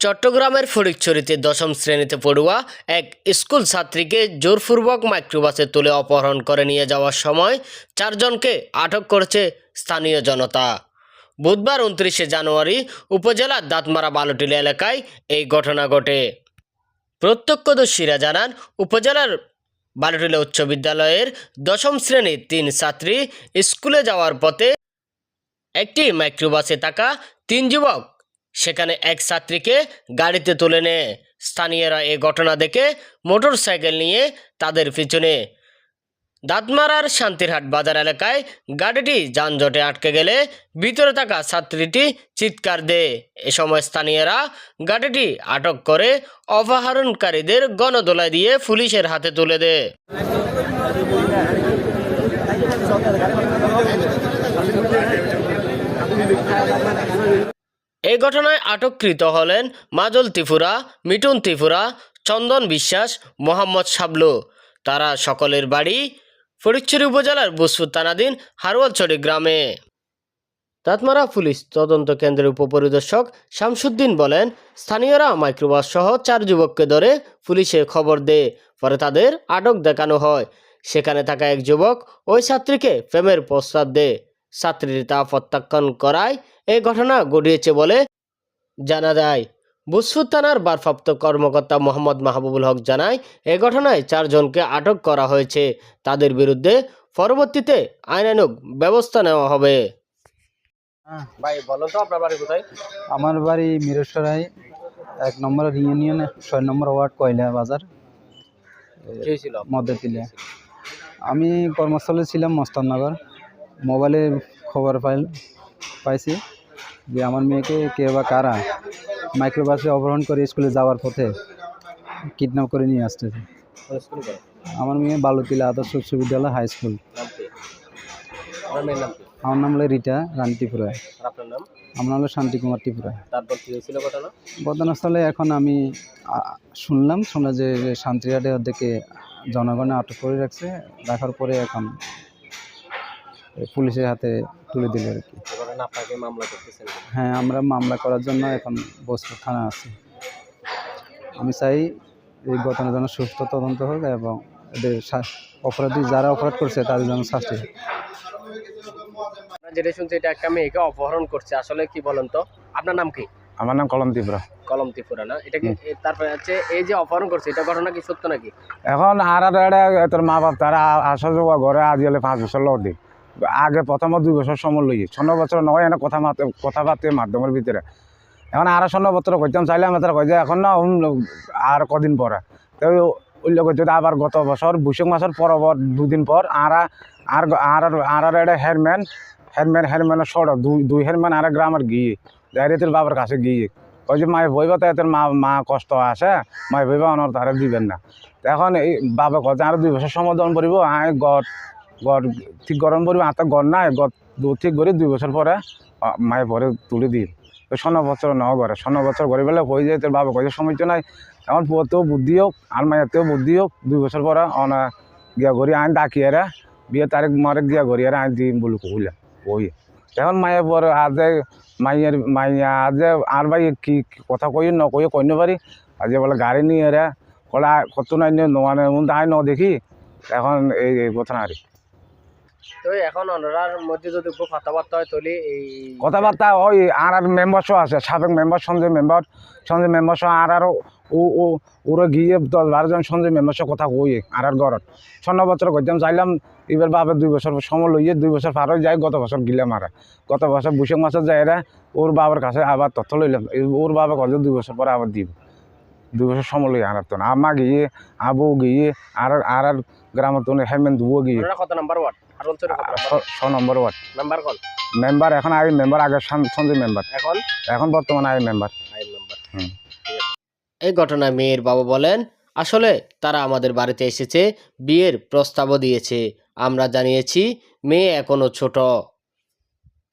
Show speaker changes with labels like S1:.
S1: চট্টগ্রামের ফটিকছড়িতে দশম শ্রেণীতে পড়ুয়া এক স্কুল ছাত্রীকে জোরপূর্বক মাইক্রোবাসে তুলে অপহরণ করে নিয়ে যাওয়ার সময় 4 জনকে আটক করেছে স্থানীয় জনতা। বুধবার 29শে জানুয়ারি উপজেলার দাঁতমারা বালুটিলা এলাকায় এই ঘটনা ঘটে। প্রত্যক্ষদর্শীরা জানান, উপজেলার বালুটিলা উচ্চ বিদ্যালয়ের দশম শ্রেণীর 3 ছাত্রী স্কুলে যাওয়ার পথে একটি মাইক্রোবাসে থাকা 3 যুবক সেখানে এক ছাত্রীকে গাড়িতে তুলে নেয়। স্থানীয়রা এই ঘটনা দেখে মোটরসাইকেল নিয়ে তাদের পিছনে দাঁতমারার শান্তিরহাট বাজার এলাকায় গাড়িটি যানজটে আটকে গেলে ভিতরে থাকা ছাত্রীটি চিৎকার দেয়। এ সময় স্থানীয়রা গাড়িটি আটক করে অপহরণকারীদের গণদোলাই দিয়ে পুলিশের হাতে তুলে দেয়। এই ঘটনায় আটককৃত হলেন মাজল ত্রিপুরা, মিঠুন ত্রিপুরা, চন্দন বিশ্বাস, মোহাম্মদ শাবলু। তারা সকলের বাড়ি ফটিকছড়ি উপজেলার বুসপুর থানাধীন হারওয়ালছড়ি গ্রামে। দাঁতমারা পুলিশ তদন্ত কেন্দ্রের উপপরিদর্শক শামসুদ্দিন বলেন, স্থানীয়রা মাইক্রোবাস সহ 4 যুবককে ধরে পুলিশে খবর দেয়। পরে তাদের আটক দেখানো হয়। সেখানে থাকা এক যুবক ওই ছাত্রীকে প্রেমের প্রস্তাব দেয়। ছাত্রীটি তা প্রত্যাখ্যান করায় এই ঘটনা ঘটিয়েছে বলে জানা যায়। বুসপুর থানার ভারপ্রাপ্ত কর্মকর্তা মোহাম্মদ মাহবুবুল হক জানায়, এই ঘটনায় 4 জনকে আটক করা হয়েছে। তাদের বিরুদ্ধে পরবর্তীতে আইনানুগ ব্যবস্থা নেওয়া হবে। ভাই বলো তো, আপনার বাড়ি কোথায়?
S2: আমার বাড়ি মিরসরাই 1 নম্বর ইউনিয়নে 6 নম্বর ওয়ার্ড কয়লা বাজার মধ্যতিলে। আমি কর্মস্থলে ছিলাম মস্তাননগর। মোবাইলে খবর পাইছি যে আমার মেয়েকে কে বা কারা মাইক্রোবাসে অপহরণ করে স্কুলে যাওয়ার পথে কিডন্যাপ করে নিয়ে আসতেছে। আমার মেয়ে বালুটিলা আদর্শ উচ্চ বিদ্যালয় হাই স্কুল। আমার নাম হলো রিটা রানী ত্রিপুরা। আমার নাম হলো শান্তি কুমার ত্রিপুরা। ঘটনাস্থলে এখন আমি শুনলাম যে শান্তিরহাটে ওদেরকে জনগণে আটক করে রাখার পরে এখন পুলিশের হাতে তুলে দিল আর কি। হ্যাঁ, আমরা মামলা করার জন্য এখন বুসপুর থানা আছি। আমি চাই এই ঘটনার জন্য সুষ্ঠু তদন্ত হোক এবং এদের অপরাধী যারা অপরাধ করছে তাদের জন্য শাস্তি হোক।
S1: যেটা শুনছি এটা একটা মেয়েকে অপহরণ করছে, আসলে কি বলেন তো? আপনার নাম কি?
S3: আমার নাম কলম ত্রিপুরা।
S1: কলম ত্রিপুরা না? এটা কি তারপরে আছে এই যে অপহরণ করছে, এটা ঘটনা কি সত্য নাকি?
S3: এখন আর তোর মা বাপ তারা আসা যাওয়া ঘরে আজ হলে 5 বছর লোক দিই। আগে প্রথম 2 বছর সময় লই 6 বছর নয় এনে কথাবার্তার মাধ্যমের ভিতরে। এখন আর 6 বছর করতাম চাইলাম তারা কই যে এখন না আর কদিন পরে তো ওই লোক যদি আবার গত বছর বৈশাখ মাসের পর 2 দিন পর আর একটা হেয়ারম্যানের সড়ক 2 হেয়ারম্যান আর গ্রামের গিয়ে ডাইরেক্টের বাবার কাছে গিয়ে ওই যে মায়ের বইবা তো এদের মা কষ্ট আসে, মায়ের বইবা অনর তারা দিবেন না। এখন এই বাবা কথা আর 2 বছর সমাধান করিব। গড় ঠিক গরম পড়ব আর গড় নাই গড় ঠিক করে 2 বছর পরে মায়ের পরে তুলে দিই। তো 6 বছর ন করে 6 বছর করে বেলে হয়ে যায় তোর বাবা কয়েছে সমস্যা নাই। এখন পুয়াতেও বুদ্ধি হোক আর মায়েরতেও বুদ্ধি হোক 2 বছর পরে অনা গিয়া ঘুরি আইন ডাকিয়ে বিয়ে তারিখ মারে গিয়া ঘুরিয়ে আইন দিন বলে কইলা ওই এখন মায়ের পরে আজ মাইয়া আজ আর ভাই কি কথা কই ন কইয়ে কইন পারি আজ বলে গাড়ি নিয়ে এরা কলা কত নাই মানে আই ন দেখি এখন এই কথা না।
S1: তো এখন অনরার মধ্যে যদি খুব কথাবার্তা হয় তাহলে এই
S3: কথাবার্তা ওই আর মেম্বারসও আছে, সাবেক মেম্বার সঞ্জয় মেম্বার সহ আর ওরা গিয়ে 10-12 জন সঞ্জয় মেম্বার সহ কথা কই আর ঘরত 6 বছর করতাম চাইলাম। এবার বাবা 2 বছর সময় লইয়ে 2 বছর পার হয়ে যায়। গত বছর গিলাম আর গত বছর বৈশাখ মাসে যায় এরা ওর বাবার কাছে আবার তথ্য লইলাম। ওর বাবা কত 2 বছর পরে আবার দিব 2 বছর সময় লই আর তো না আমা গিয়ে আবু গিয়ে আর গ্রামের তো হেমেন দুবো গিয়ে।
S1: কত নাম্বার ওয়ার্ড?
S3: 6 নম্বর ওয়ার্ড।
S1: নাম্বার কল
S3: মেম্বার এখন আই মেম্বার আগে সঞ্জয় মেম্বার, এখন বর্তমানে আই মেম্বার।
S1: এই ঘটনায় মেয়ের বাবা বলেন, আসলে তারা আমাদের বাড়িতে এসেছে, বিয়ের প্রস্তাবও দিয়েছে। আমরা জানিয়েছি মেয়ে এখনো ছোট।